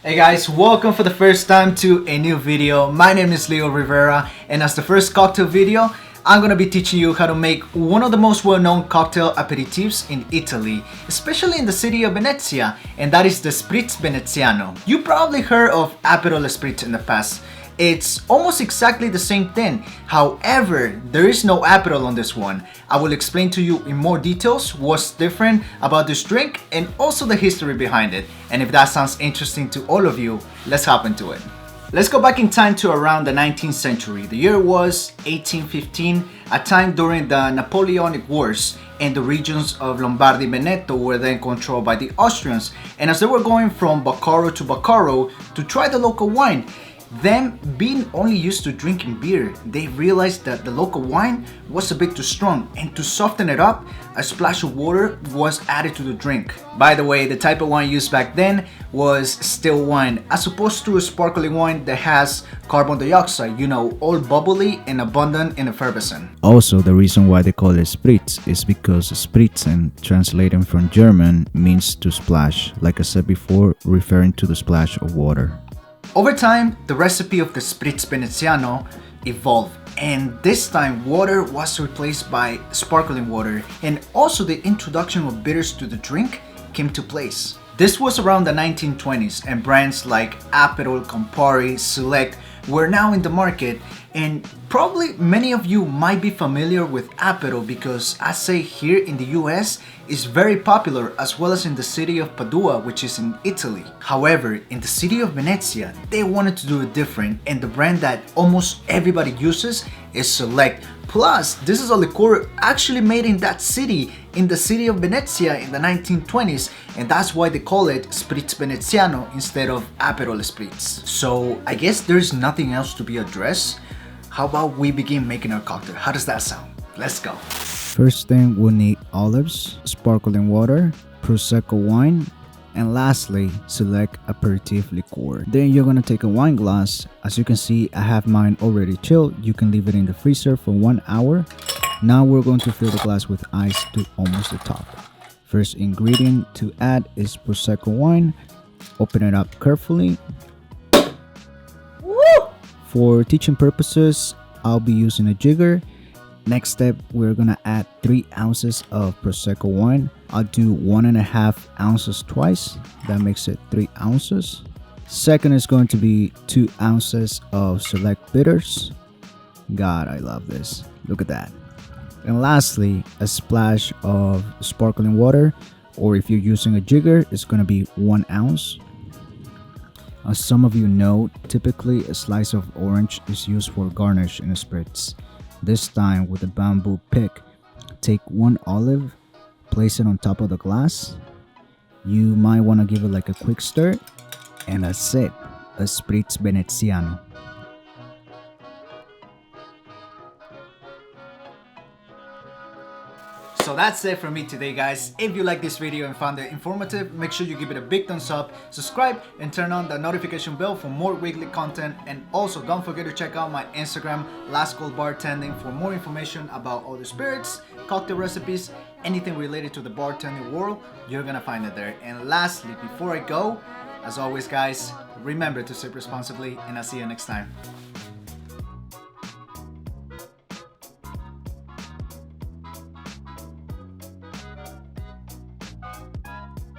Hey guys, welcome for the first time to a new video. My name is Rivera, and as the first cocktail video, I'm gonna be teaching you how to make one of the most well-known cocktail aperitifs in Italy, especially in the city of Venezia, and that is the Spritz Veneziano. You probably heard of Aperol Spritz in the past. It's almost exactly the same thing. However, there is no Aperol on this one. I will explain to you in more details what's different about this drink and also the history behind it. And if that sounds interesting to all of you, let's hop into it. Let's go back in time to around the 19th century. The year was 1815, a time during the Napoleonic Wars, and the regions of Lombardy and Veneto were then controlled by the Austrians. And as they were going from Baccaro to try the local wine, them being only used to drinking beer, they realized that the local wine was a bit too strong, and to soften it up, a splash of water was added to the drink. By the way, the type of wine used back then was still wine, as opposed to a sparkling wine that has carbon dioxide, you know, all bubbly and abundant and effervescent. Also, the reason why they call it Spritz is because Spritzen, translated from German, means to splash, like I said before, referring to the splash of water. Over time, the recipe of the Spritz Veneziano evolved, and this time water was replaced by sparkling water, and also the introduction of bitters to the drink came to place. This was around the 1920s, and brands like Aperol, Campari, Select were now in the market, and probably many of you might be familiar with Aperol because, I say, here in the US is very popular, as well as in the city of Padua, which is in Italy. However, in the city of Venezia, they wanted to do it different, and the brand that almost everybody uses is Select. Plus, this is a liqueur actually made in that city, in the city of Venezia in the 1920s, and that's why they call it Spritz Veneziano instead of Aperol Spritz. So I guess there's nothing else to be addressed. How about we begin making our cocktail? How does that sound? Let's go. First thing, we'll need olives, sparkling water, Prosecco wine, and lastly, Select aperitif liqueur. Then you're gonna take a wine glass. As you can see, I have mine already chilled. You can leave it in the freezer for 1 hour. Now we're going to fill the glass with ice to almost the top. First ingredient to add is Prosecco wine. Open it up carefully. Woo! For teaching purposes, I'll be using a jigger. Next step, we're gonna add 3 ounces of Prosecco wine. I'll do 1.5 ounces twice. That makes it 3 ounces. Second is going to be 2 ounces of Select bitters. God, I love this. Look at that. And lastly, a splash of sparkling water, or if you're using a jigger, it's gonna be 1 ounce. As some of you know, typically a slice of orange is used for garnish in a spritz. This time with a bamboo pick, take 1 olive, place it on top of the glass. You might want to give it like a quick stir, and that's it, a Spritz Veneziano. So that's it for me today, guys. If you like this video and found it informative, make sure you give it a big thumbs up, subscribe, and turn on the notification bell for more weekly content. And also don't forget to check out my Instagram, Last Call Bartending, for more information about all the spirits, cocktail recipes, anything related to the bartending world. You're gonna find it there. And lastly, before I go, as always, guys, remember to sip responsibly, and I'll see you next time.